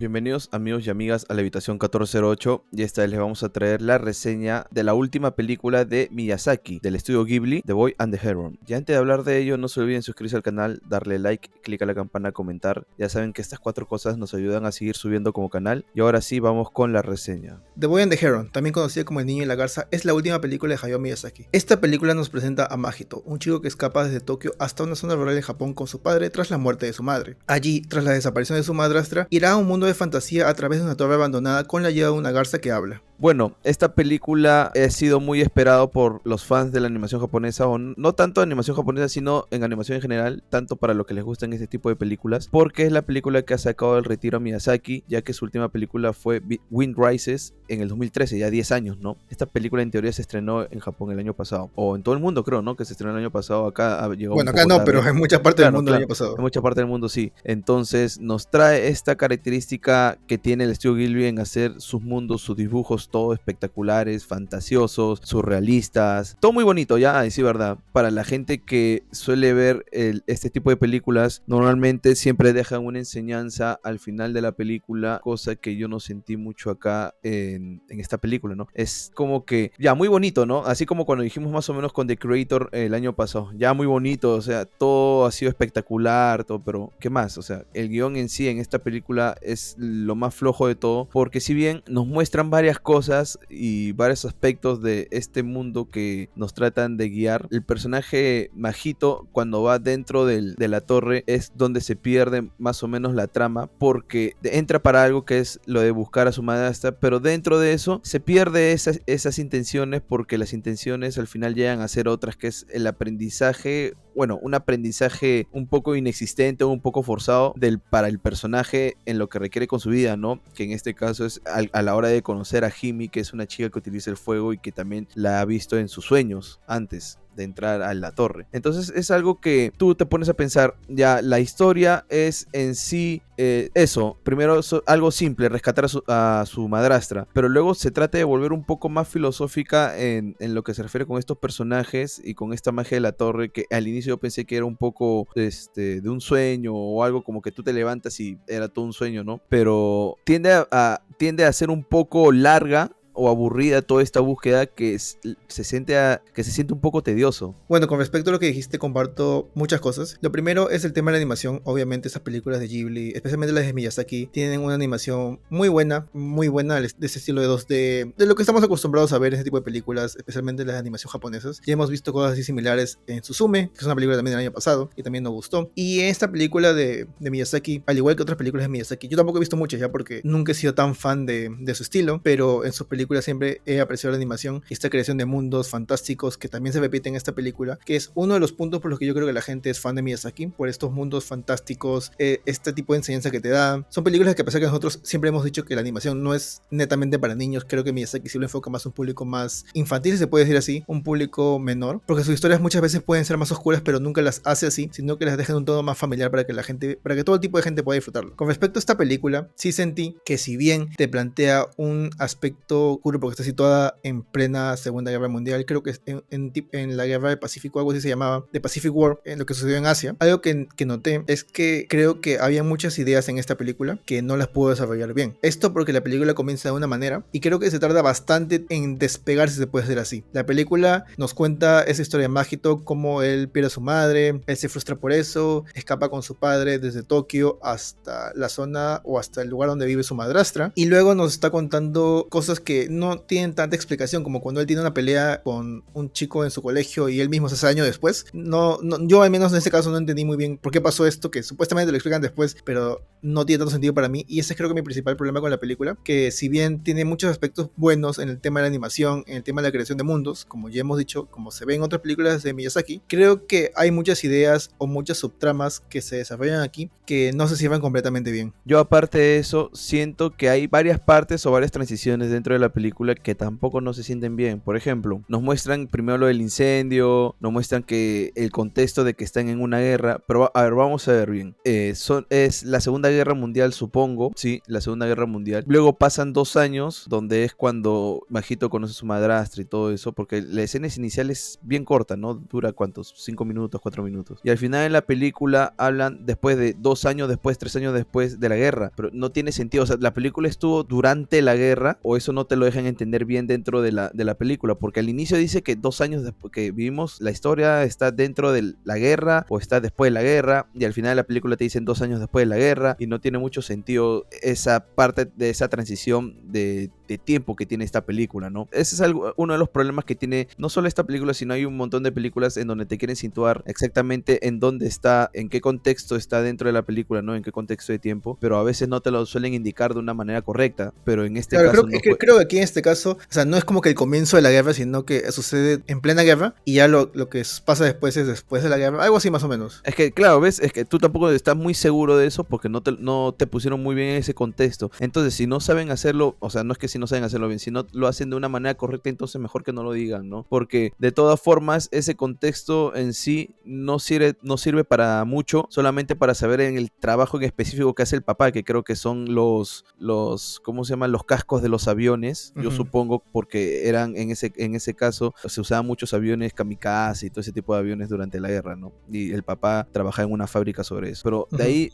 Bienvenidos amigos y amigas a la habitación 1408 y esta vez les vamos a traer la reseña de la última película de Miyazaki, del estudio Ghibli, The Boy and the Heron. Y antes de hablar de ello, no se olviden suscribirse al canal, darle like, clic a la campana, comentar. Ya saben que estas 4 cosas nos ayudan a seguir subiendo como canal. Y ahora sí, vamos con la reseña. The Boy and the Heron, también conocida como El Niño y la Garza, es la última película de Hayao Miyazaki. Esta película nos presenta a Mahito, un chico que escapa desde Tokio hasta una zona rural de Japón con su padre tras la muerte de su madre. Allí, tras la desaparición de su madrastra, irá a un mundo de fantasía a través de una torre abandonada con la ayuda de una garza que habla. Bueno, esta película ha sido muy esperado por los fans de la animación japonesa, o no tanto de animación japonesa, sino en animación en general, tanto para los que les gustan este tipo de películas, porque es la película que ha sacado el retiro a Miyazaki, ya que su última película fue Wind Rises en el 2013, ya 10 años, ¿no? Esta película en teoría se estrenó en Japón el año pasado, o en todo el mundo creo, ¿no? Que se estrenó el año pasado, acá llegó un Bueno, poco acá no, tarde. pero en muchas partes del mundo el año En pasado. mucha parte del mundo sí. Entonces nos trae esta característica que tiene el estudio Ghibli en hacer sus mundos, sus dibujos, todo espectaculares, fantasiosos, surrealistas, todo muy bonito, ya, a decir verdad. Para la gente que suele ver este tipo de películas, normalmente siempre dejan una enseñanza al final de la película, cosa que yo no sentí mucho acá en esta película, ¿no? Es como que, ya, muy bonito, ¿no? Así como cuando dijimos más o menos con The Creator el año pasado, ya muy bonito, o sea, todo ha sido espectacular, todo, pero ¿qué más? O sea, el guión en sí en esta película es lo más flojo de todo, porque si bien nos muestran varias cosas y varios aspectos de este mundo que nos tratan de guiar, el personaje Mahito, cuando va dentro de la torre, es donde se pierde más o menos la trama, porque entra para algo que es lo de buscar a su madrastra, pero dentro de eso se pierde esas intenciones, porque las intenciones al final llegan a ser otras, que es el aprendizaje, bueno, un aprendizaje un poco inexistente, un poco forzado para el personaje en lo que requiere con su vida, ¿no? Que en este caso es a la hora de conocer a Himi, que es una chica que utiliza el fuego y que también la ha visto en sus sueños antes de entrar a la torre. Entonces es algo que tú te pones a pensar, ya la historia es en sí eso, primero algo simple, rescatar a su madrastra, pero luego se trata de volver un poco más filosófica en lo que se refiere con estos personajes y con esta magia de la torre, que al inicio yo pensé que era un poco de un sueño o algo como que tú te levantas y era todo un sueño, ¿no? Pero tiende a ser un poco larga o aburrida toda esta búsqueda, que se siente un poco tedioso. Bueno, con respecto a lo que dijiste, comparto muchas cosas. Lo primero es el tema de la animación. Obviamente esas películas de Ghibli, especialmente las de Miyazaki, tienen una animación muy buena de ese estilo de 2D, de lo que estamos acostumbrados a ver en ese tipo de películas, especialmente las de animación japonesas. Ya hemos visto cosas así similares en Suzume, que es una película también del año pasado, y también nos gustó. Y esta película de Miyazaki, al igual que otras películas de Miyazaki, yo tampoco he visto muchas ya porque nunca he sido tan fan de su estilo, pero en sus películas siempre he apreciado la animación y esta creación de mundos fantásticos que también se repite en esta película, que es uno de los puntos por los que yo creo que la gente es fan de Miyazaki, por estos mundos fantásticos, este tipo de enseñanza que te da. Son películas que, a pesar que nosotros siempre hemos dicho que la animación no es netamente para niños, creo que Miyazaki sí lo enfoca más a un público más infantil, si se puede decir así, un público menor, porque sus historias muchas veces pueden ser más oscuras, pero nunca las hace así, sino que las deja en un tono más familiar para que todo tipo de gente pueda disfrutarlo. Con respecto a esta película, sí sentí que, si bien te plantea un aspecto oscuro porque está situada en plena Segunda Guerra Mundial, creo que en la Guerra del Pacífico, algo así se llamaba, de Pacific War, en lo que sucedió en Asia. Algo que noté es que creo que había muchas ideas en esta película que no las pudo desarrollar bien. Esto porque la película comienza de una manera y creo que se tarda bastante en despegar, si se puede decir así. La película nos cuenta esa historia de Mahito, cómo él pierde a su madre, él se frustra por eso, escapa con su padre desde Tokio hasta la zona o hasta el lugar donde vive su madrastra, y luego nos está contando cosas que no tienen tanta explicación, como cuando él tiene una pelea con un chico en su colegio y él mismo se hace daño después. Yo al menos en este caso no entendí muy bien por qué pasó esto, que supuestamente lo explican después, pero no tiene tanto sentido para mí, y ese es, creo que, mi principal problema con la película, que si bien tiene muchos aspectos buenos en el tema de la animación, en el tema de la creación de mundos, como ya hemos dicho, como se ve en otras películas de Miyazaki, creo que hay muchas ideas o muchas subtramas que se desarrollan aquí que no se cierran completamente bien. Yo, aparte de eso, siento que hay varias partes o varias transiciones dentro de la la película que tampoco no se sienten bien. Por ejemplo, nos muestran primero lo del incendio, nos muestran que el contexto de que están en una guerra, pero a ver, vamos a ver bien. Es la Segunda Guerra Mundial, supongo, sí, la Segunda Guerra Mundial. Luego pasan 2 años, donde es cuando Majito conoce a su madrastra y todo eso, porque la escena inicial es bien corta, ¿no? Dura ¿cuántos? 5 minutos, 4 minutos. Y al final en la película hablan después de 2 años después, 3 años después de la guerra, pero no tiene sentido. O sea, la película estuvo durante la guerra, o eso no te lo dejan entender bien dentro de la película, porque al inicio dice que 2 años después que vivimos, la historia está dentro de la guerra o está después de la guerra, y al final de la película te dicen 2 años después de la guerra, y no tiene mucho sentido esa parte de esa transición de tiempo que tiene esta película, ¿no? Ese es uno de los problemas que tiene no solo esta película, sino hay un montón de películas en donde te quieren situar exactamente en dónde está, en qué contexto está dentro de la película, ¿no? En qué contexto de tiempo, pero a veces no te lo suelen indicar de una manera correcta, pero en este Claro, caso no fue. creo que aquí en este caso, o sea, no es como que el comienzo de la guerra, sino que sucede en plena guerra y ya lo que pasa después es después de la guerra, algo así más o menos. Es que, claro, ¿ves? Es que tú tampoco estás muy seguro de eso porque no te pusieron muy bien en ese contexto. Entonces, si no saben hacerlo, o sea, no es que si no saben hacerlo bien, si no lo hacen de una manera correcta, entonces mejor que no lo digan, ¿no? Porque de todas formas, ese contexto en sí no sirve para mucho, solamente para saber en el trabajo en específico que hace el papá, que creo que son ¿cómo se llaman? Los cascos de los aviones, yo supongo, porque eran en ese caso, se usaban muchos aviones kamikaze y todo ese tipo de aviones durante la guerra, ¿no? Y el papá trabajaba en una fábrica sobre eso. Pero de ahí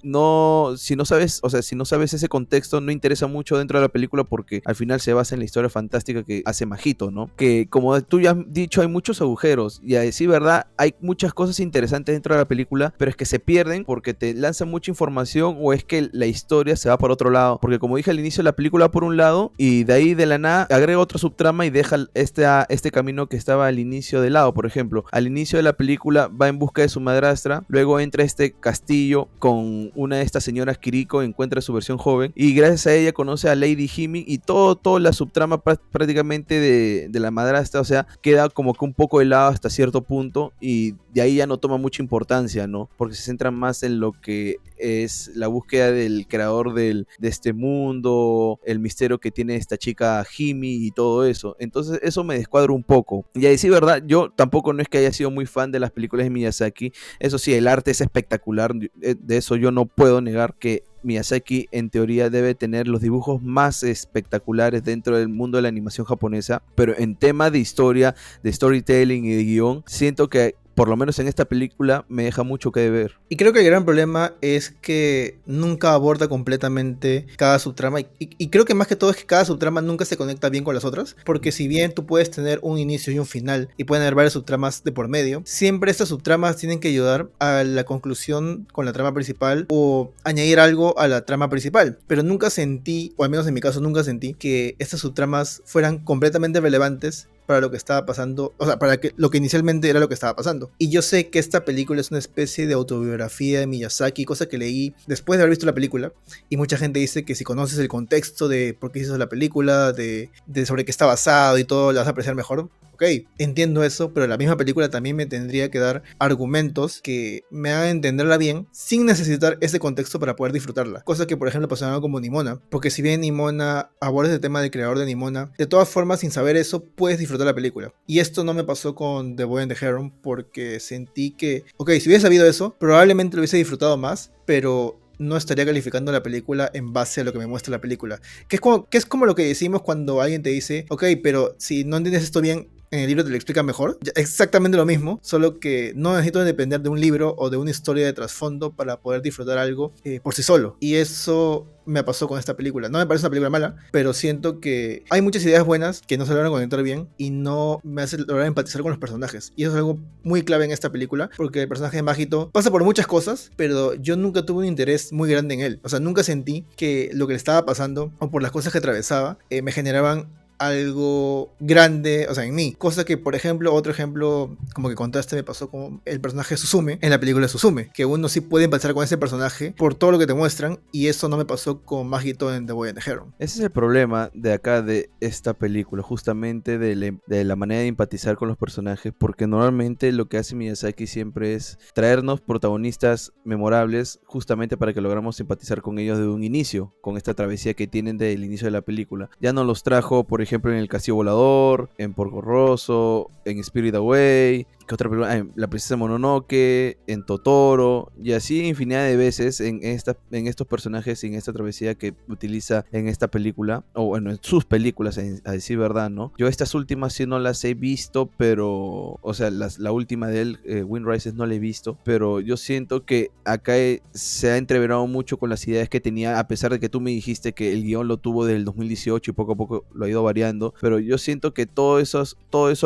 si no sabes, o sea, si no sabes ese contexto, no interesa mucho dentro de la película porque al final se basa en la historia fantástica que hace Majito, ¿no? Que como tú ya has dicho, hay muchos agujeros y a decir verdad, hay muchas cosas interesantes dentro de la película, pero es que se pierden porque te lanzan mucha información o es que la historia se va por otro lado. Porque como dije al inicio, la película por un lado y de ahí de la nada agrega otra subtrama y deja este camino que estaba al inicio de lado. Por ejemplo, al inicio de la película va en busca de su madrastra, luego entra a este castillo con una de estas señoras Kiriko, encuentra su versión joven y gracias a ella conoce a Lady Himi y toda la subtrama prácticamente de la madrastra, o sea, queda como que un poco de lado hasta cierto punto y de ahí ya no toma mucha importancia, ¿no? Porque se centran más en lo que es la búsqueda del creador de este mundo, el misterio que tiene esta chica Himi y todo eso. Entonces eso me descuadra un poco. Y a decir verdad, yo tampoco no es que haya sido muy fan de las películas de Miyazaki. Eso sí, el arte es espectacular. De eso yo no puedo negar que Miyazaki en teoría debe tener los dibujos más espectaculares dentro del mundo de la animación japonesa, pero en tema de historia, de storytelling y de guión, siento que por lo menos en esta película me deja mucho que deber. Y creo que el gran problema es que nunca aborda completamente cada subtrama y creo que más que todo es que cada subtrama nunca se conecta bien con las otras, porque si bien tú puedes tener un inicio y un final y pueden haber varias subtramas de por medio, siempre estas subtramas tienen que ayudar a la conclusión con la trama principal o añadir algo a la trama principal, pero nunca sentí, o al menos en mi caso nunca sentí, que estas subtramas fueran completamente relevantes para lo que estaba pasando, o sea, para que lo que inicialmente era lo que estaba pasando. Y yo sé que esta película es una especie de autobiografía de Miyazaki, cosa que leí después de haber visto la película, y mucha gente dice que si conoces el contexto de por qué hizo la película, de sobre qué está basado y todo, la vas a apreciar mejor. Ok, entiendo eso, pero la misma película también me tendría que dar argumentos que me hagan entenderla bien sin necesitar ese contexto para poder disfrutarla. Cosa que, por ejemplo, pasó algo como Nimona, porque si bien Nimona aborda el tema del creador de Nimona, de todas formas, sin saber eso, puedes disfrutar la película. Y esto no me pasó con The Boy and the Heron, porque sentí que, ok, si hubiese sabido eso, probablemente lo hubiese disfrutado más, pero no estaría calificando la película en base a lo que me muestra la película. Que es como lo que decimos cuando alguien te dice, ok, pero si no entiendes esto bien, en el libro te lo explica mejor. Exactamente lo mismo, solo que no necesito depender de un libro o de una historia de trasfondo para poder disfrutar algo por sí solo. Y eso me pasó con esta película. No me parece una película mala, pero siento que hay muchas ideas buenas que no se logran conectar bien y no me hace lograr empatizar con los personajes. Y eso es algo muy clave en esta película, porque el personaje de Majito pasa por muchas cosas, pero yo nunca tuve un interés muy grande en él. O sea, nunca sentí que lo que le estaba pasando o por las cosas que atravesaba me generaban algo grande, o sea, en mí. Cosa que, por ejemplo, otro ejemplo como que contaste me pasó con el personaje de Suzume en la película de Suzume, que uno sí puede empatizar con ese personaje por todo lo que te muestran, y eso no me pasó con Majito en The Boy and the Heron. Ese es el problema de acá de esta película, justamente de la manera de empatizar con los personajes, porque normalmente lo que hace Miyazaki siempre es traernos protagonistas memorables justamente para que logramos empatizar con ellos desde un inicio, con esta travesía que tienen desde el inicio de la película. Ya no los trajo, por ejemplo, en El Castillo Volador, en Porco Rosso, en Spirit Away. ¿Qué otra película? En La Princesa Mononoke, en Totoro, y así infinidad de veces en estos personajes y en esta travesía que utiliza en esta película, o bueno, en sus películas, a decir verdad, ¿no? Yo estas últimas sí no las he visto, pero, o sea, la última de él, Wind Rises, no la he visto, pero yo siento que acá se ha entreverado mucho con las ideas que tenía, a pesar de que tú me dijiste que el guión lo tuvo del 2018 y poco a poco lo ha ido variando, pero yo siento que todo eso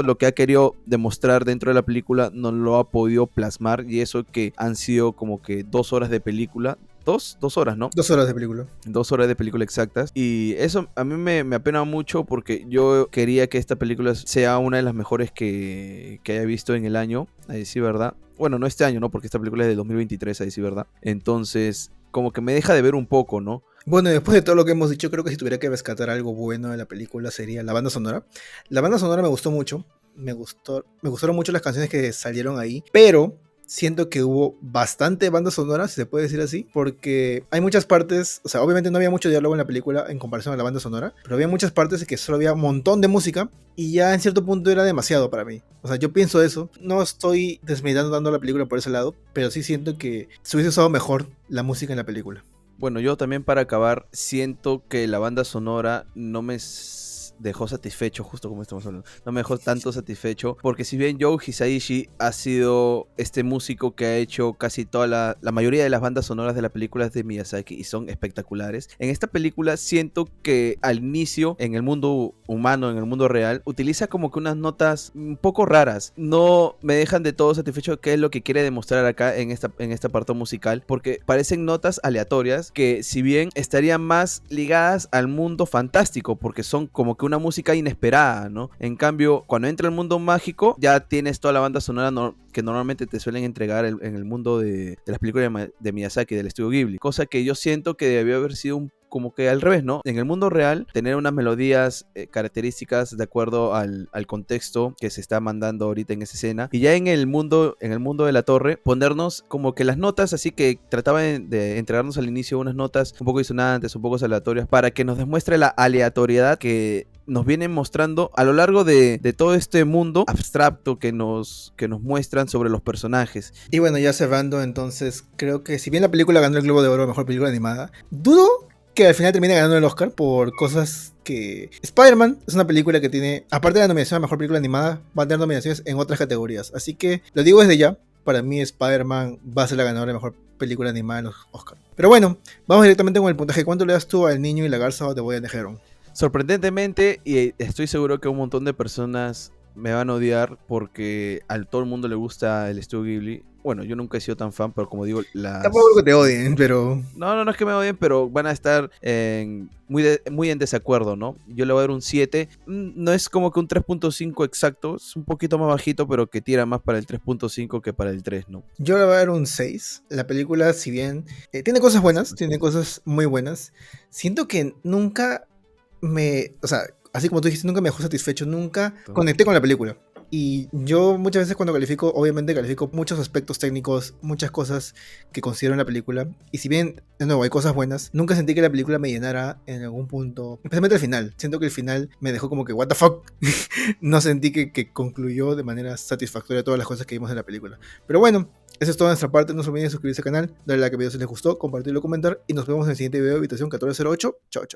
lo que ha querido demostrar dentro de la película no lo ha podido plasmar, y eso que han sido como que 2 horas de película. Dos horas, ¿no? 2 horas de película. 2 horas de película exactas. Y eso a mí me apena mucho porque yo quería que esta película sea una de las mejores que haya visto en el año, a decir verdad. Bueno, no este año, ¿no? Porque esta película es de 2023, a decir verdad. Entonces, como que me deja de ver un poco, ¿no? Bueno, y después de todo lo que hemos dicho, creo que si tuviera que rescatar algo bueno de la película sería la banda sonora. La banda sonora me gustó mucho. Me gustaron mucho las canciones que salieron ahí. Pero siento que hubo bastante banda sonora, si se puede decir así, porque hay muchas partes, o sea, obviamente no había mucho diálogo en la película en comparación a la banda sonora, pero había muchas partes en que solo había un montón de música y ya en cierto punto era demasiado para mí. O sea, yo pienso eso, no estoy desmeritando dando la película por ese lado, pero sí siento que se hubiese usado mejor la música en la película. Bueno, yo también, para acabar, siento que la banda sonora no me dejó satisfecho, justo como estamos hablando. No me dejó tanto satisfecho, porque si bien Joe Hisaishi ha sido este músico que ha hecho casi toda la mayoría de las bandas sonoras de las películas de Miyazaki y son espectaculares, en esta película siento que al inicio, en el mundo humano, en el mundo real, utiliza como que unas notas un poco raras. No me dejan de todo satisfecho qué es lo que quiere demostrar acá en este apartado musical, porque parecen notas aleatorias que, si bien estarían más ligadas al mundo fantástico, porque son como que una música inesperada, ¿no? En cambio, cuando entra el mundo mágico, ya tienes toda la banda sonora que normalmente te suelen entregar en el mundo de las películas de Miyazaki, del estudio Ghibli. Cosa que yo siento que debió haber sido como que al revés, ¿no? En el mundo real, tener unas melodías características de acuerdo al contexto que se está mandando ahorita en esa escena. Y ya en el mundo de la torre, ponernos como que las notas, así que trataban de entregarnos al inicio unas notas un poco disonantes, un poco aleatorias, para que nos demuestre la aleatoriedad que nos vienen mostrando a lo largo de todo este mundo abstracto que nos muestran sobre los personajes. Y bueno, ya cerrando, entonces, creo que si bien la película ganó el Globo de Oro a Mejor Película Animada, dudo que al final termine ganando el Oscar por cosas que... Spider-Man es una película que tiene, aparte de la nominación a Mejor Película Animada, va a tener nominaciones en otras categorías. Así que lo digo desde ya, para mí Spider-Man va a ser la ganadora de Mejor Película Animada en los Oscars. Pero bueno, vamos directamente con el puntaje. ¿Cuánto le das tú al Niño y la Garza o The Boy and the Heron? Sorprendentemente, y estoy seguro que un montón de personas me van a odiar porque a todo el mundo le gusta el estudio Ghibli. Bueno, yo nunca he sido tan fan, pero como digo, Tampoco que te odien, pero... No es que me odien, pero van a estar muy en desacuerdo, ¿no? Yo le voy a dar un 7. No es como que un 3.5 exacto, es un poquito más bajito, pero que tira más para el 3.5 que para el 3, ¿no? Yo le voy a dar un 6. La película, si bien tiene cosas buenas, tiene cosas muy buenas, siento que nunca o sea, así como tú dijiste, nunca me dejó satisfecho, nunca conecté con la película. Y yo muchas veces cuando califico, obviamente califico muchos aspectos técnicos, muchas cosas que considero en la película. Y si bien, de nuevo, hay cosas buenas, nunca sentí que la película me llenara en algún punto. Especialmente al final. Siento que el final me dejó como que, what the fuck. No sentí que concluyó de manera satisfactoria todas las cosas que vimos en la película. Pero bueno, eso es todo de nuestra parte. No se olviden de suscribirse al canal, darle like al video si les gustó, compartirlo, comentar. Y nos vemos en el siguiente video de Habitación 1408. Chao, chao.